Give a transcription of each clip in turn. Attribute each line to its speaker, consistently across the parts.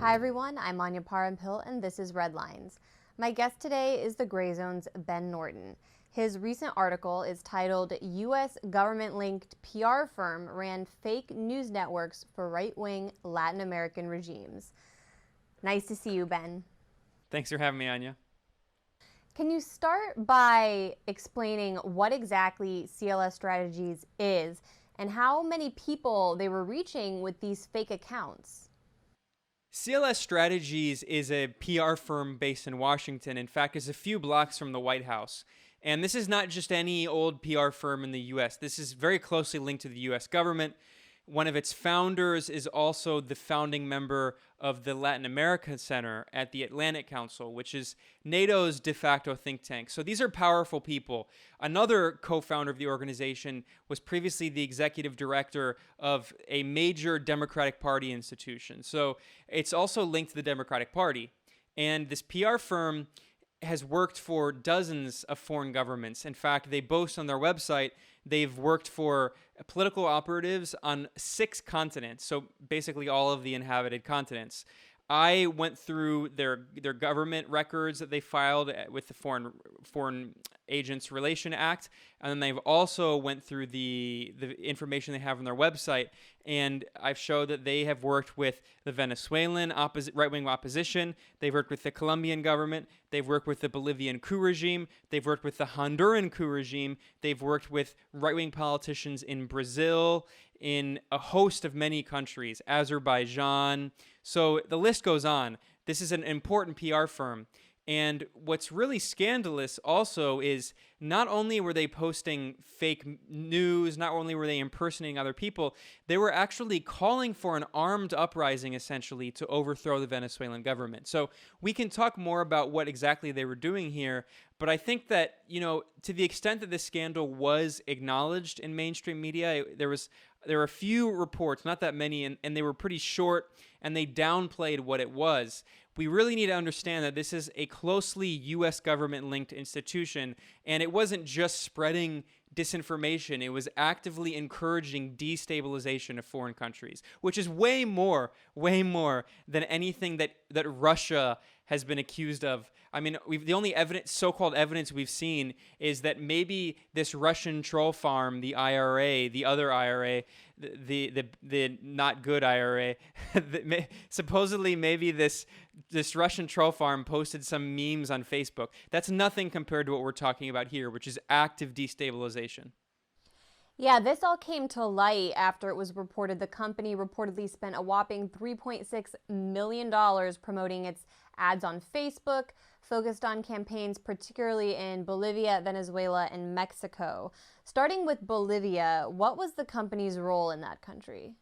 Speaker 1: Hi everyone, I'm Anya Parampil and this is Red Lines. My guest today is the Grayzone's Ben Norton. His recent article is titled U.S. Government-Linked PR Firm Ran Fake News Networks for Right-Wing Latin American Regimes. Nice to see you, Ben.
Speaker 2: Thanks for having me, Anya.
Speaker 1: Can you start by explaining what exactly CLS Strategies is and how many people they were reaching with these fake accounts?
Speaker 2: CLS Strategies is a PR firm based in Washington. In fact, it's a few blocks from the White House. And this is not just any old PR firm in the U.S. This is very closely linked to the U.S. government. One of its founders is also the founding member of the Latin America Center at the Atlantic Council, which is NATO's de facto think tank. So these are powerful people. Another co-founder of the organization was previously the executive director of a major Democratic Party institution. So it's also linked to the Democratic Party. And this PR firm has worked for dozens of foreign governments. In fact, they boast on their website they've worked for political operatives on 6 continents, so basically all of the inhabited continents. I went through their government records that they filed with the Foreign Agents Relation Act, and then they've also went through the information they have on their website, and I've showed that they have worked with the Venezuelan right-wing opposition, they've worked with the Colombian government, they've worked with the Bolivian coup regime, they've worked with the Honduran coup regime, they've worked with right-wing politicians in Brazil, in a host of many countries, Azerbaijan. So the list goes on. This is an important PR firm. And what's really scandalous also is not only were they posting fake news, not only were they impersonating other people, they were actually calling for an armed uprising, essentially, to overthrow the Venezuelan government. So we can talk more about what exactly they were doing here, but I think that, to the extent that this scandal was acknowledged in mainstream media, there were a few reports, not that many, and they were pretty short, and they downplayed what it was. We really need to understand that this is a closely U.S. government-linked institution, and it wasn't just spreading disinformation. It was actively encouraging destabilization of foreign countries, which is way more than anything that Russia has been accused of. I mean, the only so-called evidence we've seen is that maybe this Russian troll farm, the IRA, the other IRA, the not good IRA, supposedly maybe this Russian troll farm posted some memes on Facebook. That's nothing compared to what we're talking about here, which is active destabilization.
Speaker 1: Yeah, this all came to light after it was reported the company reportedly spent a whopping $3.6 million promoting its ads on Facebook, focused on campaigns particularly in Bolivia, Venezuela, and Mexico. Starting with Bolivia, what was the company's role in that country?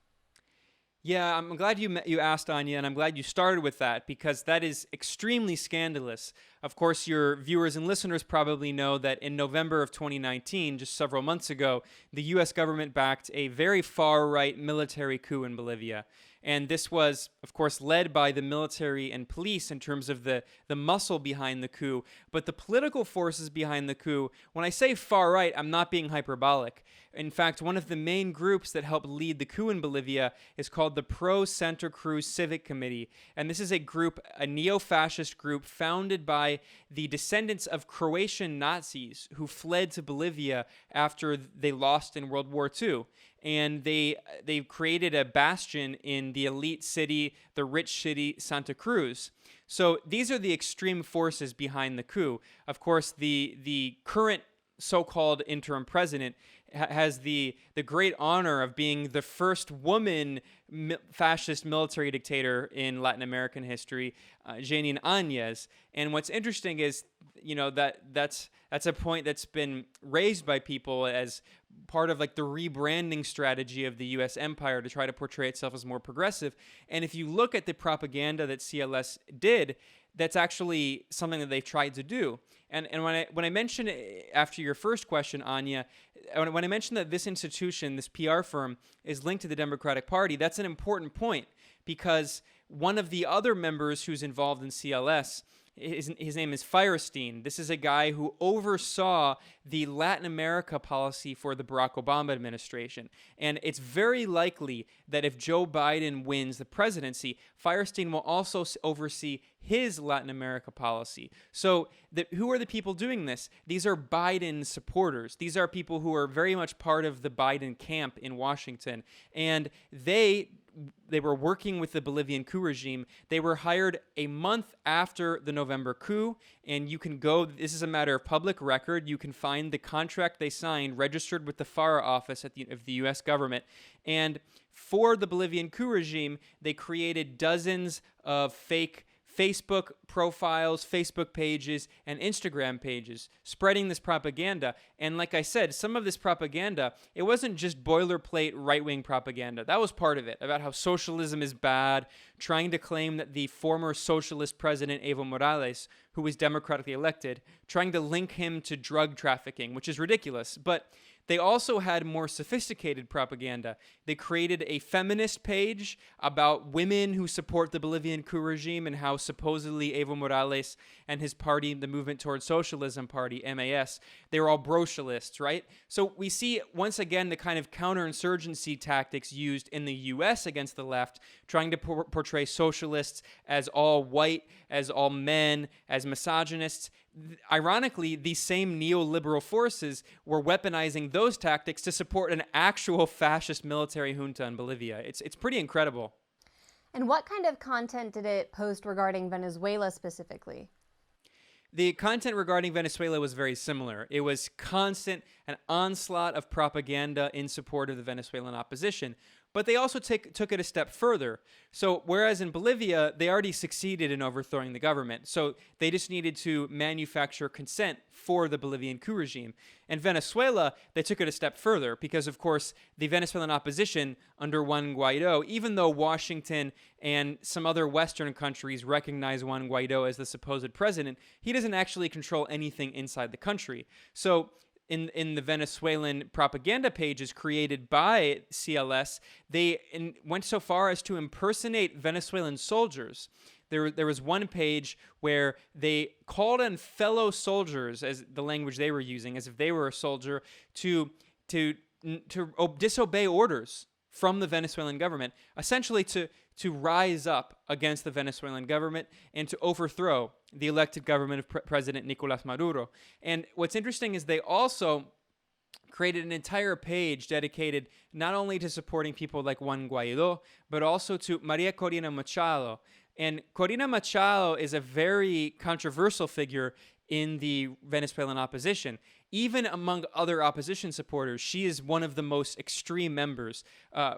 Speaker 2: Yeah, I'm glad you asked, Anya, and I'm glad you started with that because that is extremely scandalous. Of course, your viewers and listeners probably know that in November of 2019, just several months ago, the U.S. government backed a very far-right military coup in Bolivia. And this was, of course, led by the military and police in terms of the muscle behind the coup. But the political forces behind the coup, when I say far right, I'm not being hyperbolic. In fact, one of the main groups that helped lead the coup in Bolivia is called the Pro-Santa Cruz Civic Committee. And this is a group, a neo-fascist group founded by the descendants of Croatian Nazis who fled to Bolivia after they lost in World War II. And they created a bastion in the elite city, the rich city, Santa Cruz. So these are the extreme forces behind the coup. Of course, the current so-called interim president has the great honor of being the first woman fascist military dictator in Latin American history, Janine Áñez. And what's interesting is, that's a point that's been raised by people as part of like the rebranding strategy of the U.S. empire to try to portray itself as more progressive. And if you look at the propaganda that CLS did, that's actually something that they've tried to do. And when I mentioned after your first question, Anya, when I mentioned that this institution, this PR firm, is linked to the Democratic Party, that's an important point because one of the other members who's involved in CLS his name is Firestein. This is a guy who oversaw the Latin America policy for the Barack Obama administration. And it's very likely that if Joe Biden wins the presidency, Firestein will also oversee his Latin America policy. So who are the people doing this? These are Biden supporters. These are people who are very much part of the Biden camp in Washington. And they were working with the Bolivian coup regime. They were hired a month after the November coup, and you can go, this is a matter of public record, you can find the contract they signed registered with the FARA office of the U.S. government. And for the Bolivian coup regime, they created dozens of fake Facebook profiles, Facebook pages, and Instagram pages, spreading this propaganda. And like I said, some of this propaganda, it wasn't just boilerplate right-wing propaganda. That was part of it, about how socialism is bad, trying to claim that the former socialist president, Evo Morales, who was democratically elected, trying to link him to drug trafficking, which is ridiculous. But they also had more sophisticated propaganda. They created a feminist page about women who support the Bolivian coup regime and how supposedly Evo Morales and his party, the Movement Towards Socialism Party, MAS, they were all brocialists, right? So we see, once again, the kind of counterinsurgency tactics used in the U.S. against the left, trying to portray socialists as all white, as all men, as misogynists. Ironically, these same neoliberal forces were weaponizing those tactics to support an actual fascist military junta in Bolivia. It's pretty incredible.
Speaker 1: And what kind of content did it post regarding Venezuela specifically?
Speaker 2: The content regarding Venezuela was very similar. It was constant, an onslaught of propaganda in support of the Venezuelan opposition. But they also took it a step further. So whereas in Bolivia, they already succeeded in overthrowing the government. So they just needed to manufacture consent for the Bolivian coup regime. In Venezuela, they took it a step further because, of course, the Venezuelan opposition under Juan Guaido, even though Washington and some other Western countries recognize Juan Guaido as the supposed president, he doesn't actually control anything inside the country. So in the Venezuelan propaganda pages created by CLS, they went so far as to impersonate Venezuelan soldiers. There was one page where they called on fellow soldiers, as the language they were using, as if they were a soldier, to disobey orders from the Venezuelan government, essentially to rise up against the Venezuelan government and to overthrow the elected government of President Nicolás Maduro. And what's interesting is they also created an entire page dedicated not only to supporting people like Juan Guaido, but also to Maria Corina Machado. And Corina Machado is a very controversial figure in the Venezuelan opposition. Even among other opposition supporters, she is one of the most extreme members.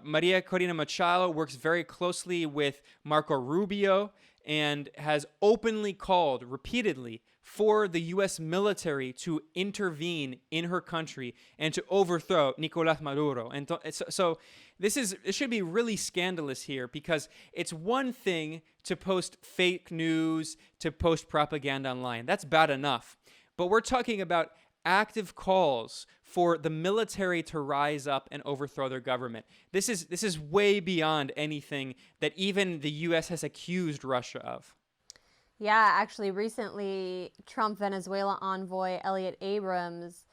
Speaker 2: Maria Corina Machado works very closely with Marco Rubio and has openly called repeatedly for the U.S. military to intervene in her country and to overthrow Nicolás Maduro. And so it should be really scandalous here, because it's one thing to post fake news, to post propaganda online. That's bad enough. But we're talking about active calls for the military to rise up and overthrow their government. This is way beyond anything that even the U.S. has accused Russia of.
Speaker 1: Yeah, actually, recently, Trump Venezuela envoy Elliot Abrams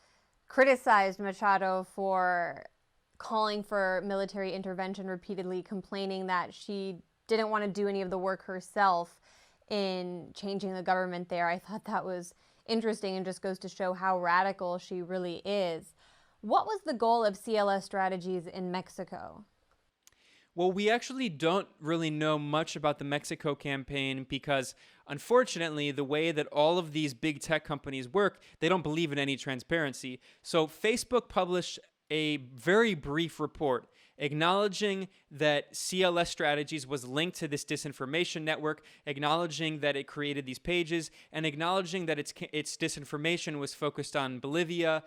Speaker 1: criticized Machado for calling for military intervention repeatedly, complaining that she didn't want to do any of the work herself in changing the government there. I thought that was interesting and just goes to show how radical she really is. What was the goal of CLS Strategies in Mexico?
Speaker 2: Well, we actually don't really know much about the Mexico campaign because, unfortunately, the way that all of these big tech companies work, they don't believe in any transparency. So Facebook published a very brief report acknowledging that CLS Strategies was linked to this disinformation network, acknowledging that it created these pages, and acknowledging that its disinformation was focused on Bolivia,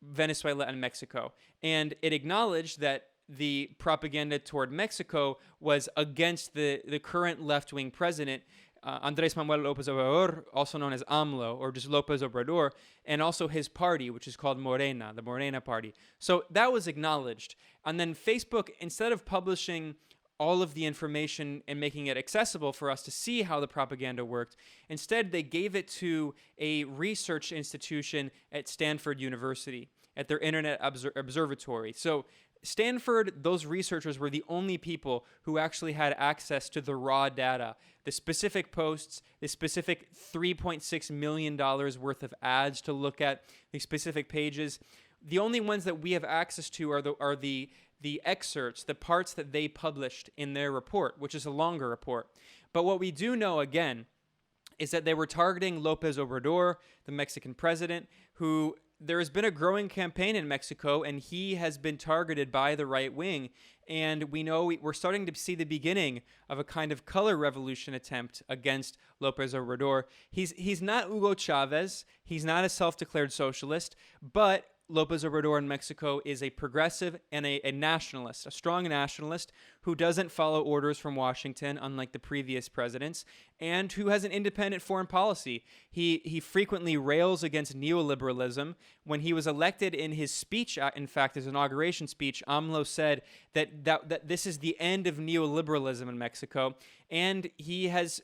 Speaker 2: Venezuela, and Mexico. And it acknowledged that the propaganda toward Mexico was against the current left-wing president, Andrés Manuel López Obrador, also known as AMLO, or just López Obrador, and also his party, which is called Morena, the Morena party. So that was acknowledged. And then Facebook, instead of publishing all of the information and making it accessible for us to see how the propaganda worked. Instead, they gave it to a research institution at Stanford University, at their Internet Observatory. So Stanford, those researchers were the only people who actually had access to the raw data, the specific posts, the specific $3.6 million worth of ads to look at, the specific pages. The only ones that we have access to are the excerpts, the parts that they published in their report, which is a longer report. But what we do know, again, is that they were targeting López Obrador, the Mexican president, who there has been a growing campaign in Mexico, and he has been targeted by the right wing. And we know we're starting to see the beginning of a kind of color revolution attempt against López Obrador. He's not Hugo Chavez. He's not a self-declared socialist, but López Obrador in Mexico is a progressive and a nationalist, a strong nationalist who doesn't follow orders from Washington, unlike the previous presidents, and who has an independent foreign policy. He frequently rails against neoliberalism. When he was elected, in his speech, in fact, his inauguration speech, AMLO said that this is the end of neoliberalism in Mexico, and he has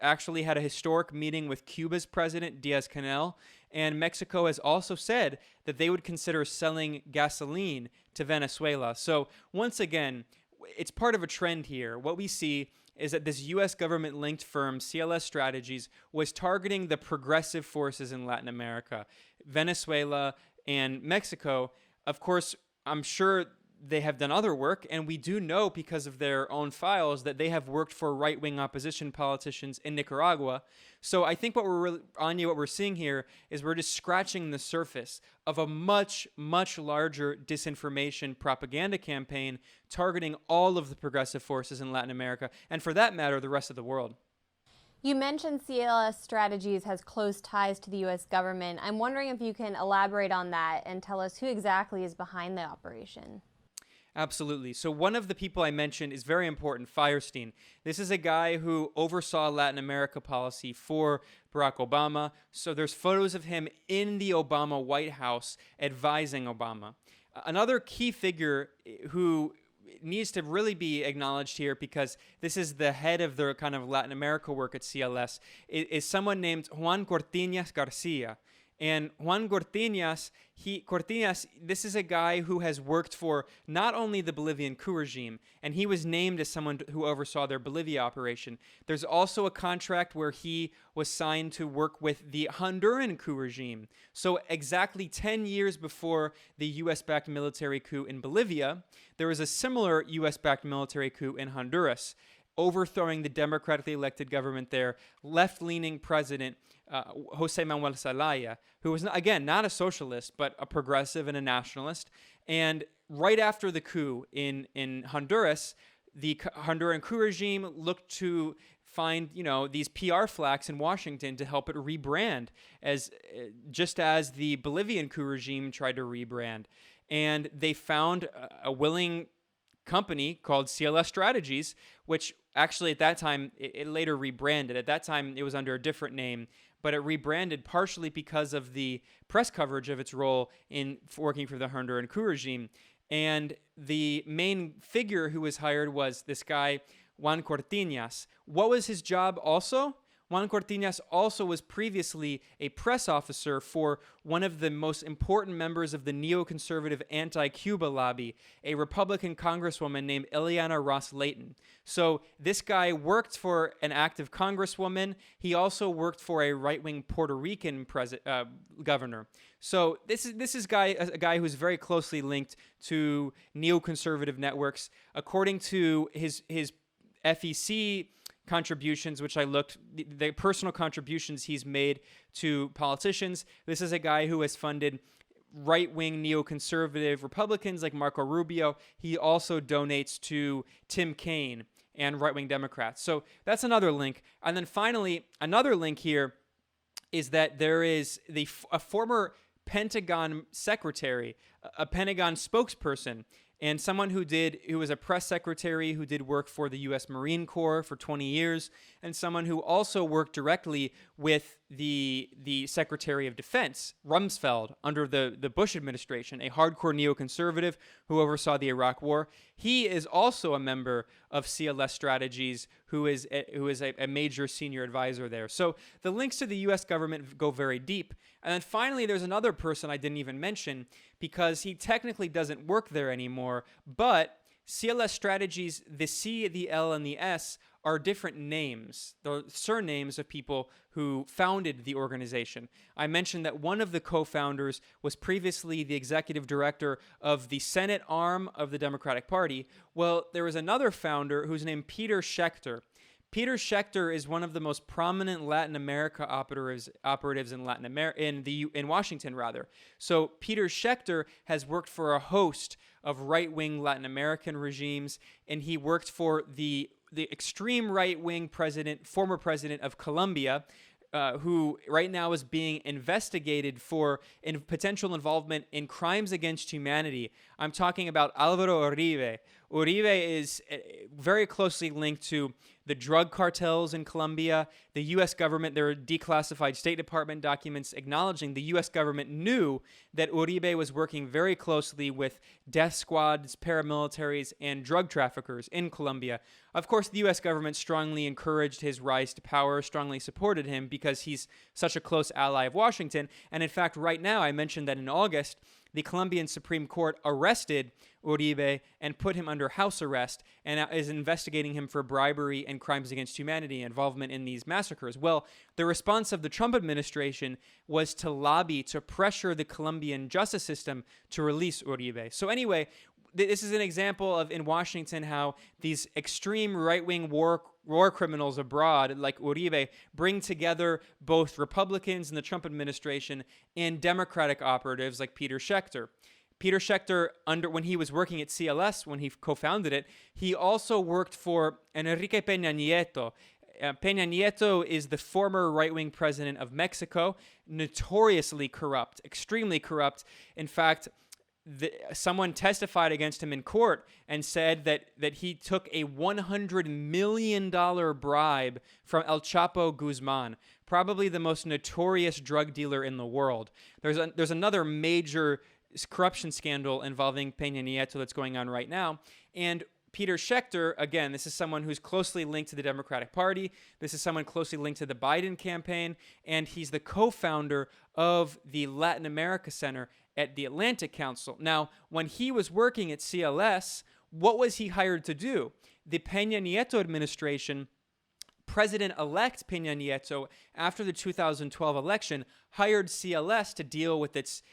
Speaker 2: actually had a historic meeting with Cuba's president, Diaz-Canel. And Mexico has also said that they would consider selling gasoline to Venezuela. So once again, it's part of a trend here. What we see is that this U.S. government-linked firm, CLS Strategies, was targeting the progressive forces in Latin America, Venezuela and Mexico. Of course, I'm sure they have done other work, and we do know because of their own files that they have worked for right-wing opposition politicians in Nicaragua. So I think what we're seeing here is we're just scratching the surface of a much, much larger disinformation propaganda campaign targeting all of the progressive forces in Latin America, and for that matter, the rest of the world.
Speaker 1: You mentioned CLS Strategies has close ties to the U.S. government. I'm wondering if you can elaborate on that and tell us who exactly is behind the operation.
Speaker 2: Absolutely. So one of the people I mentioned is very important, Firestein. This is a guy who oversaw Latin America policy for Barack Obama. So there's photos of him in the Obama White House advising Obama. Another key figure who needs to really be acknowledged here, because this is the head of their kind of Latin America work at CLS, is someone named Juan Cortinas Garcia. And Juan Cortinas, this is a guy who has worked for not only the Bolivian coup regime, and he was named as someone who oversaw their Bolivia operation. There's also a contract where he was signed to work with the Honduran coup regime. So exactly 10 years before the U.S.-backed military coup in Bolivia, there was a similar U.S.-backed military coup in Honduras, overthrowing the democratically elected government there, left-leaning president Jose Manuel Zelaya, who was, again, not a socialist, but a progressive and a nationalist. And right after the coup in Honduras, the Honduran coup regime looked to find, these PR flacks in Washington to help it rebrand, just as the Bolivian coup regime tried to rebrand. And they found a willing company called CLS Strategies, which actually at that time, it later rebranded. At that time, it was under a different name, but it rebranded partially because of the press coverage of its role in working for the Honduran coup regime. And the main figure who was hired was this guy, Juan Cortinas. What was his job also? Juan Cortinas also was previously a press officer for one of the most important members of the neoconservative anti-Cuba lobby, a Republican congresswoman named Ileana Ros-Lehtinen. So this guy worked for an active congresswoman. He also worked for a right-wing Puerto Rican governor. So this is a guy who's very closely linked to neoconservative networks. According to his FEC contributions, which I looked, the personal contributions he's made to politicians. This is a guy who has funded right-wing neoconservative Republicans like Marco Rubio. He also donates to Tim Kaine and right-wing Democrats. So that's another link. And then finally, another link here is that there is a former Pentagon secretary, a Pentagon spokesperson, and someone who was a press secretary who did work for the U.S. Marine Corps for 20 years, and someone who also worked directly with the Secretary of Defense, Rumsfeld, under the Bush administration, a hardcore neoconservative who oversaw the Iraq War. He is also a member of CLS Strategies, who is a major senior advisor there. So the links to the U.S. government go very deep. And then finally, there's another person I didn't even mention because he technically doesn't work there anymore, but CLS Strategies, the C, the L, and the S are different names, the surnames of people who founded the organization. I mentioned that one of the co-founders was previously the executive director of the Senate arm of the Democratic Party. Well, there was another founder who's named Peter Schechter. Peter Schechter is one of the most prominent Latin America operatives in in Washington, rather. So Peter Schechter has worked for a host of right-wing Latin American regimes, and he worked for the extreme right-wing former president of Colombia, who right now is being investigated for potential involvement in crimes against humanity. I'm talking about Álvaro Uribe. Uribe is very closely linked to the drug cartels in Colombia. The U.S. government, there are declassified State Department documents acknowledging the U.S. government knew that Uribe was working very closely with death squads, paramilitaries, and drug traffickers in Colombia. Of course, the U.S. government strongly encouraged his rise to power, strongly supported him because he's such a close ally of Washington. And in fact, right now, I mentioned that in August, the Colombian Supreme Court arrested Uribe and put him under house arrest and is investigating him for bribery and crimes against humanity, involvement in these massacres. Well, the response of the Trump administration was to lobby, to pressure the Colombian justice system to release Uribe. So anyway, this is an example of in Washington how these extreme right-wing war criminals abroad like Uribe bring together both Republicans in the Trump administration and Democratic operatives like Peter Schechter. Peter Schechter, when he was working at CLS, when he co-founded it, he also worked for Enrique Peña Nieto. Peña Nieto is the former right-wing president of Mexico, notoriously corrupt, extremely corrupt. In fact, someone testified against him in court and said that he took a $100 million bribe from El Chapo Guzman, probably the most notorious drug dealer in the world. There's another major corruption scandal involving Peña Nieto that's going on right now. And Peter Schechter, again, this is someone who's closely linked to the Democratic Party. This is someone closely linked to the Biden campaign. And he's the co-founder of the Latin America Center at the Atlantic Council. Now, when he was working at CLS, what was he hired to do? The Peña Nieto administration, President-elect Peña Nieto, after the 2012 election, hired CLS to deal with its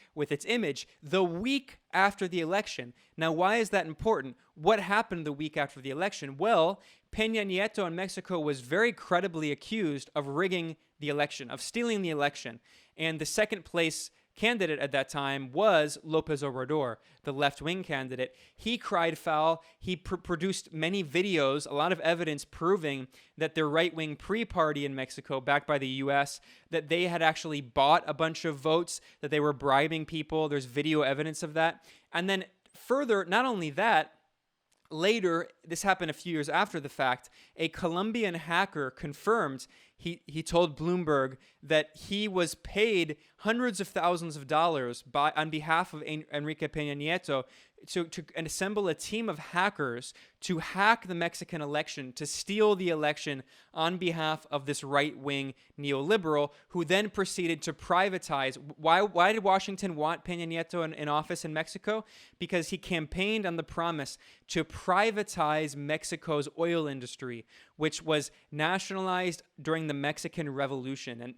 Speaker 2: image the week after the election. Now, why is that important? What happened the week after the election? Well, Peña Nieto in Mexico was very credibly accused of rigging the election, of stealing the election. And the second place candidate at that time was López Obrador, the left-wing candidate. He cried foul. He produced many videos, a lot of evidence proving that the right-wing pre-party in Mexico, backed by the U.S., that they had actually bought a bunch of votes, that they were bribing people. There's video evidence of that. And then further, not only that, later, this happened a few years after the fact, a Colombian hacker confirmed, he told Bloomberg that he was paid hundreds of thousands of dollars on behalf of Enrique Peña Nieto to assemble a team of hackers to hack the Mexican election, to steal the election on behalf of this right-wing neoliberal, who then proceeded to privatize. Why did Washington want Peña Nieto in office in Mexico? Because he campaigned on the promise to privatize Mexico's oil industry, which was nationalized during the Mexican Revolution. And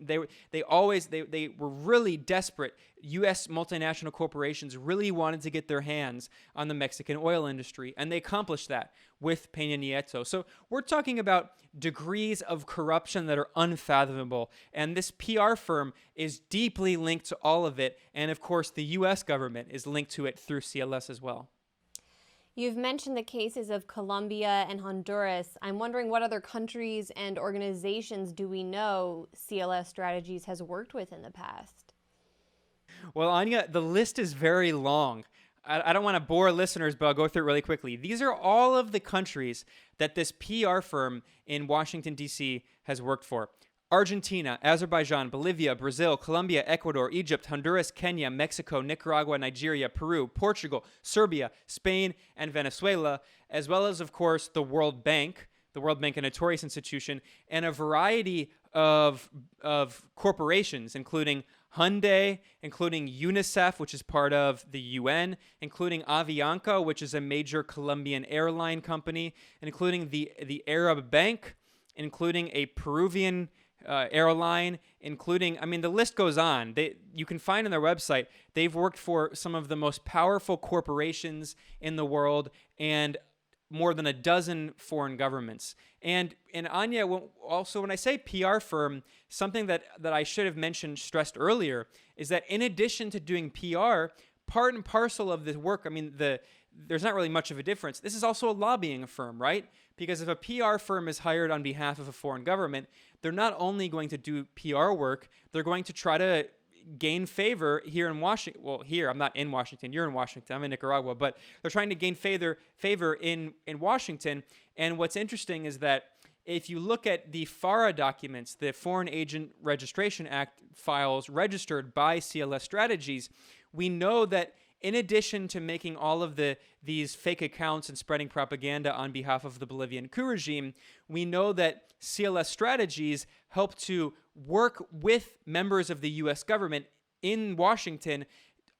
Speaker 2: they were really desperate. U.S. multinational corporations really wanted to get their hands on the Mexican oil industry, and they accomplished that with Peña Nieto. So we're talking about degrees of corruption that are unfathomable, and this PR firm is deeply linked to all of it, and of course the U.S. government is linked to it through CLS as well.
Speaker 1: You've mentioned the cases of Colombia and Honduras. I'm wondering what other countries and organizations do we know CLS Strategies has worked with in the past?
Speaker 2: Well, Anya, the list is very long. I don't want to bore listeners, but I'll go through it really quickly. These are all of the countries that this PR firm in Washington, D.C. has worked for. Argentina, Azerbaijan, Bolivia, Brazil, Colombia, Ecuador, Egypt, Honduras, Kenya, Mexico, Nicaragua, Nigeria, Peru, Portugal, Serbia, Spain, and Venezuela, as well as, of course, the World Bank, a notorious institution, and a variety of corporations, including Hyundai, including UNICEF, which is part of the UN, including Avianca, which is a major Colombian airline company, and including the Arab Bank, including a Peruvian airline, including, I mean, the list goes on. You can find on their website, they've worked for some of the most powerful corporations in the world and more than a dozen foreign governments. And Anya, also when I say PR firm, something that I should have stressed earlier, is that in addition to doing PR, part and parcel of the work, I mean, there's not really much of a difference. This is also a lobbying firm, right? Because if a PR firm is hired on behalf of a foreign government, they're not only going to do PR work, they're going to try to gain favor here in Washington. Well, here, I'm not in Washington. You're in Washington. I'm in Nicaragua. But they're trying to gain favor in Washington. And what's interesting is that if you look at the FARA documents, the Foreign Agent Registration Act files registered by CLS Strategies, we know that in addition to making all of these fake accounts and spreading propaganda on behalf of the Bolivian coup regime, we know that CLS Strategies help to work with members of the U.S. government in Washington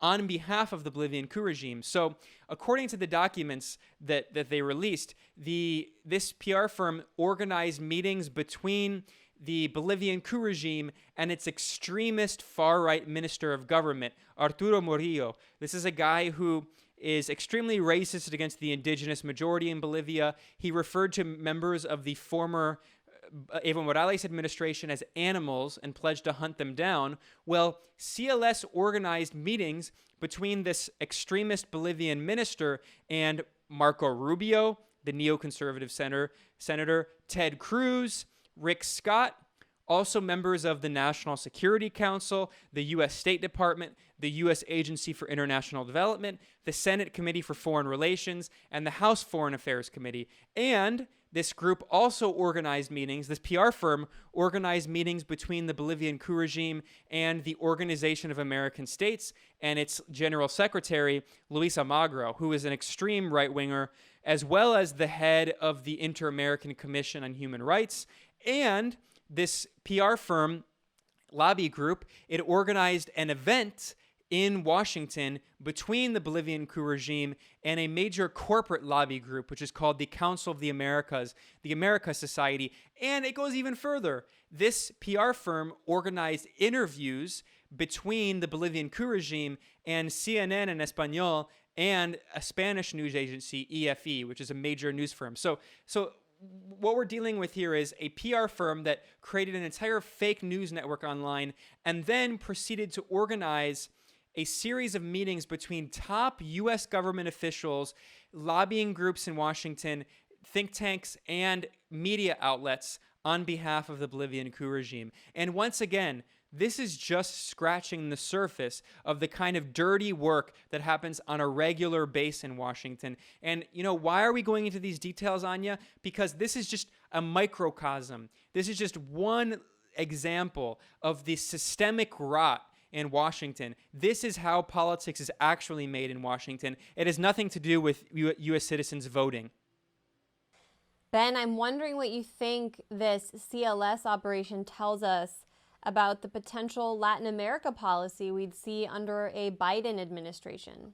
Speaker 2: on behalf of the Bolivian coup regime. So according to the documents that they released, this PR firm organized meetings between the Bolivian coup regime and its extremist far-right minister of government, Arturo Murillo. This is a guy who is extremely racist against the indigenous majority in Bolivia. He referred to members of the former Evo Morales administration as animals and pledged to hunt them down. Well, CLS organized meetings between this extremist Bolivian minister and Marco Rubio, the neoconservative senator, Ted Cruz, Rick Scott, also members of the National Security Council, the U.S. State Department, the U.S. Agency for International Development, the Senate Committee for Foreign Relations, and the House Foreign Affairs Committee. And this group also organized meetings, this PR firm organized meetings between the Bolivian coup regime and the Organization of American States and its General Secretary, Luis Almagro, who is an extreme right-winger, as well as the head of the Inter-American Commission on Human Rights. And this PR firm lobby group, it organized an event in Washington between the Bolivian coup regime and a major corporate lobby group, which is called the Council of the Americas, the America Society. And it goes even further. This PR firm organized interviews between the Bolivian coup regime and CNN in Espanol and a Spanish news agency, EFE, which is a major news firm. So what we're dealing with here is a PR firm that created an entire fake news network online and then proceeded to organize a series of meetings between top U.S. government officials, lobbying groups in Washington, think tanks, and media outlets on behalf of the Bolivian coup regime. And once again, this is just scratching the surface of the kind of dirty work that happens on a regular basis in Washington. And, why are we going into these details, Anya? Because this is just a microcosm. This is just one example of the systemic rot in Washington. This is how politics is actually made in Washington. It has nothing to do with U.S. citizens voting.
Speaker 1: Ben, I'm wondering what you think this CLS operation tells us about the potential Latin America policy we'd see under a Biden administration.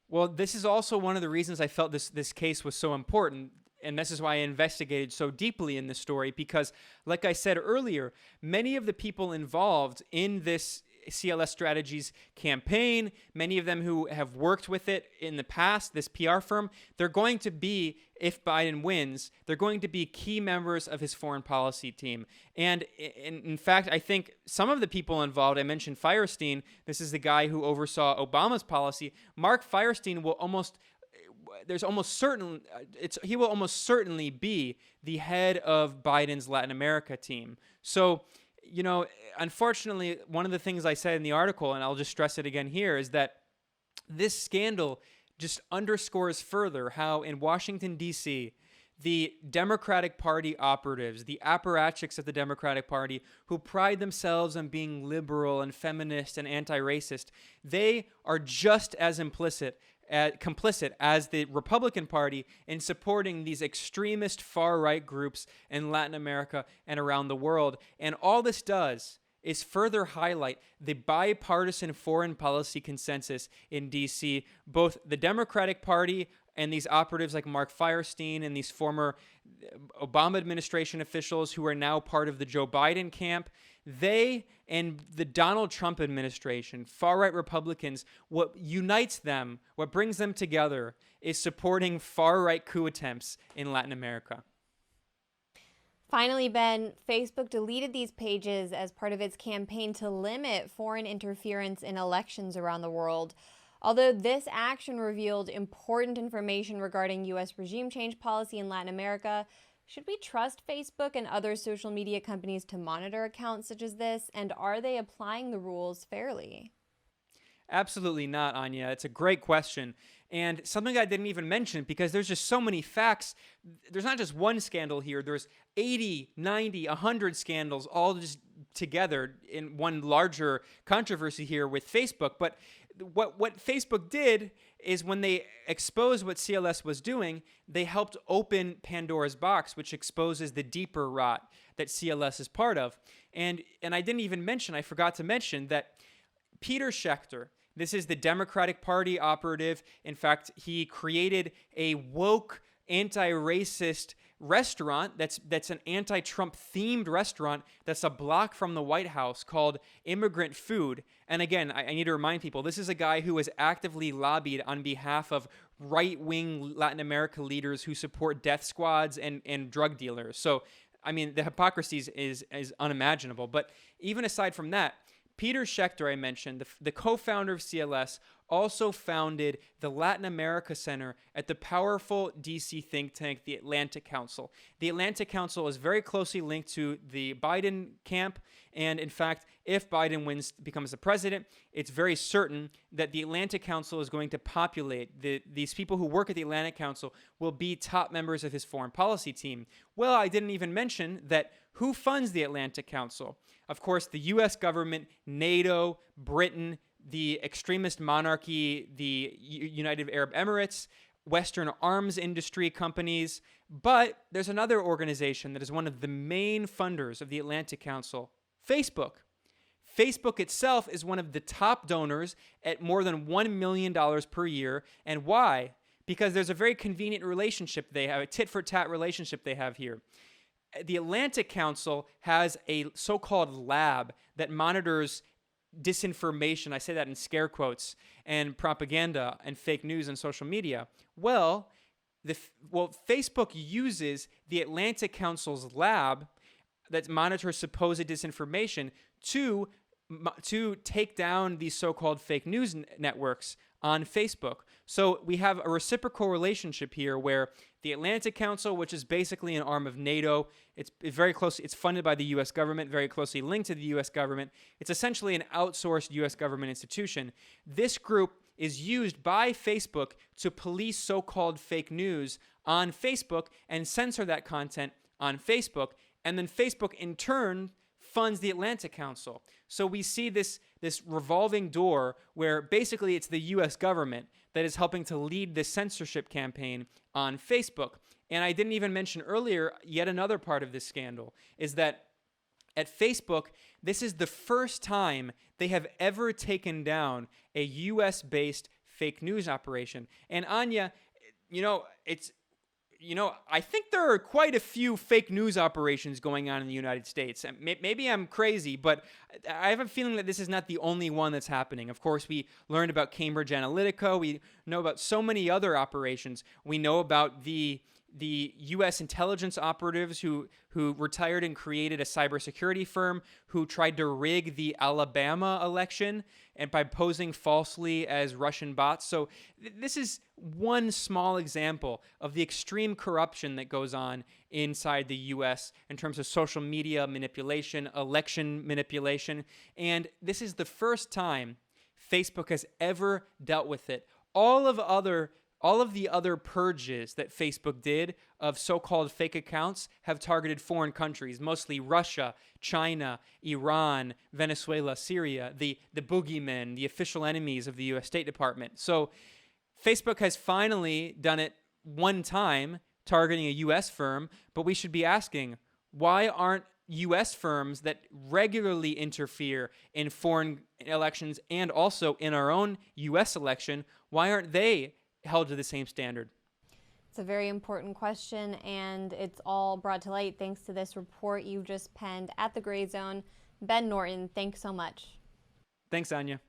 Speaker 2: Well, this is also one of the reasons I felt this case was so important. And this is why I investigated so deeply in this story, because like I said earlier, many of the people involved in this CLS Strategies campaign, many of them who have worked with it in the past, this PR firm, they're going to be, if Biden wins, they're going to be key members of his foreign policy team. And in fact, I think some of the people involved, I mentioned Firestein, this is the guy who oversaw Obama's policy. Mark Firestein will he will almost certainly be the head of Biden's Latin America team. So, unfortunately, one of the things I said in the article, and I'll just stress it again here, is that This scandal just underscores further how in Washington, D.C., the Democratic Party operatives, the apparatchiks of the Democratic Party, who pride themselves on being liberal and feminist and anti-racist, they are just as complicit as the Republican Party in supporting these extremist far-right groups in Latin America and around the world. And all this does is further highlight the bipartisan foreign policy consensus in D.C. Both the Democratic Party and these operatives like Mark Feuerstein and these former Obama administration officials who are now part of the Joe Biden camp, they and the Donald Trump administration, far-right Republicans, what unites them, what brings them together, is supporting far-right coup attempts in Latin America.
Speaker 1: Finally, Ben, Facebook deleted these pages as part of its campaign to limit foreign interference in elections around the world. Although this action revealed important information regarding U.S. regime change policy in Latin America, should we trust Facebook and other social media companies to monitor accounts such as this, and are they applying the rules fairly?
Speaker 2: Absolutely not, Anya. It's a great question. And something I didn't even mention because there's just so many facts. There's not just one scandal here. There's 80, 90, 100 scandals all just together in one larger controversy here with Facebook. But what Facebook did is when they exposed what CLS was doing, they helped open Pandora's box, which exposes the deeper rot that CLS is part of. And I didn't even mention, I forgot to mention that Peter Schechter, this is the Democratic Party operative. In fact, he created a woke, anti-racist restaurant that's an anti-Trump themed restaurant that's a block from the White House called Immigrant Food. And again, I need to remind people, this is a guy who has actively lobbied on behalf of right-wing Latin America leaders who support death squads and drug dealers. So, I mean, the hypocrisy is unimaginable. But even aside from that, Peter Schechter, I mentioned, the co-founder of CLS, also founded the Latin America Center at the powerful D.C. think tank, the Atlantic Council. The Atlantic Council is very closely linked to the Biden camp, and in fact, if Biden becomes the president, it's very certain that the Atlantic Council is going to populate. These people who work at the Atlantic Council will be top members of his foreign policy team. Well, I didn't even mention that who funds the Atlantic Council? Of course, the U.S. government, NATO, Britain, the extremist monarchy, the United Arab Emirates, Western arms industry companies. But there's another organization that is one of the main funders of the Atlantic Council, Facebook. Facebook itself is one of the top donors at more than $1 million per year. And why? Because there's a very convenient relationship they have, a tit-for-tat relationship they have here. The Atlantic Council has a so-called lab that monitors disinformation, I say that in scare quotes, and propaganda and fake news on social media. Well, Facebook uses the Atlantic Council's lab that monitors supposed disinformation to take down these so-called fake news networks on Facebook. So we have a reciprocal relationship here where the Atlantic Council, which is basically an arm of NATO, it's very close. It's funded by the U.S. government, very closely linked to the U.S. government. It's essentially an outsourced U.S. government institution. This group is used by Facebook to police so-called fake news on Facebook and censor that content on Facebook. And then Facebook, in turn, funds the Atlantic Council. So we see this revolving door where basically it's the U.S. government that is helping to lead this censorship campaign on Facebook. And I didn't even mention earlier, yet another part of this scandal is that at Facebook, this is the first time they have ever taken down a U.S.-based fake news operation. And Anya, I think there are quite a few fake news operations going on in the United States. Maybe I'm crazy, but I have a feeling that this is not the only one that's happening. Of course, we learned about Cambridge Analytica. We know about so many other operations. We know about the U.S. intelligence operatives who retired and created a cybersecurity firm who tried to rig the Alabama election and by posing falsely as Russian bots. So this is one small example of the extreme corruption that goes on inside the U.S. in terms of social media manipulation, election manipulation. And this is the first time Facebook has ever dealt with it. All of the other purges that Facebook did of so-called fake accounts have targeted foreign countries, mostly Russia, China, Iran, Venezuela, Syria, the boogeymen, the official enemies of the US State Department. So Facebook has finally done it one time, targeting a US firm, but we should be asking, why aren't US firms that regularly interfere in foreign elections and also in our own US election, why aren't they held to the same standard?
Speaker 1: It's a very important question, and it's all brought to light thanks to this report you just penned at the Grayzone. Ben Norton, thanks so much.
Speaker 2: Thanks, Anya.